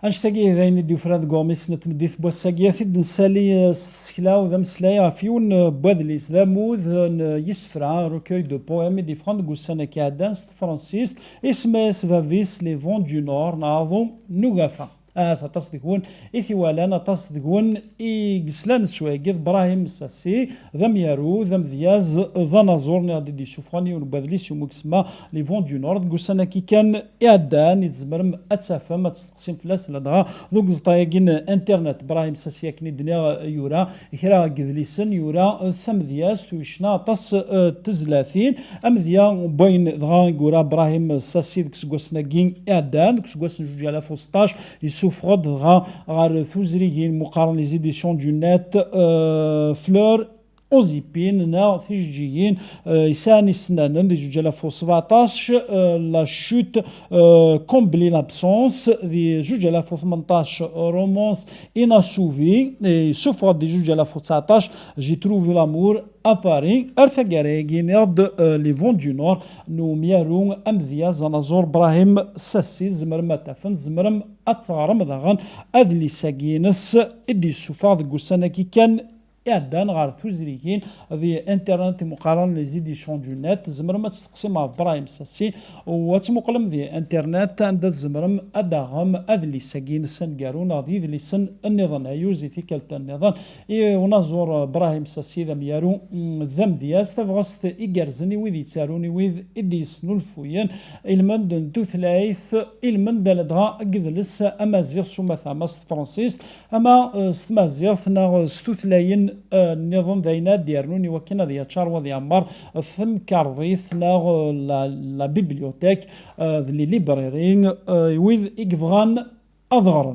انشتاقي ذاين دي فراد غوميس نتمديت بوساقيا ثيد نسالي ستسكلا وذا مسلايا فيون بوادليس ذا موذ يسفرا روكوي دو بويم دي فراد غوسانا كيعدانس فرانسيس اسماس فافيس لي فون دو نور ناظو نوغافا تصدقون إثوالا تصدقون إسلان سواقيد براهيم الساسي ذم يارو ذم ذياز ذا نازور دي سوفراني ونبادليس يومكسما لي فون دو نورد قوسانا كي كان إعدان يتزمرم أتسافم تستقسم فلاس لدغا ذوك زطايقين انترنت براهيم الساسي كني دنيا يورا كرا قذليسن يورا ثم ذياز تويشنا تص تزلاثين أم ذيا بين دغا يورا براهيم الساسي دكس قوسنا كين إعدان دكس قوسنا جوج على فوسطاش سوفرود غار ثوزريين مقارنة ليزيديسيون دو نت فلور اوزيبين نا ثيجيين يساني سنان دي جوج الاف 17 لا شوت كومبلي لابسونس دي جوج الاف 18 رومانس اناسوفي سوفرود دي جوج الاف 19 جي تروفي لامور أباري أرثقاري نيرد لي فون دو نور نو ميارون أمذيا زنازور براهيم ساسي زمرم أتفن زمرم أتغرم داغن أذلي ساقينس إدي السفاض قوسانا كي كان إعدان غار ثوزريين في انترنت مقارنة لزيديسيون دو نت زمرم تستقسم برايم ساسي وتمقلم في انترنت عند زمرم أداغم أذلي ساقين سنقارون غادي ذلي سن النظام أيوزي في كالتا النظام ونزور براهيم ساسي ذم يارو ذم دياز تفغست إيجارزني ويذ يتساروني ويذ إديس نولفوين المند دو ثلاث المند لدغا قذلس أما زيغ سوما ثامست فرانسيس أما ستمازيغ ثنا ستوثلاين النظام داينا ديالنوني وكنا ديال تشار وذي عمار ثم كارضيث ناغ لا بيبليوتيك ذلي ليبريرين ويذ إكفغان أظهر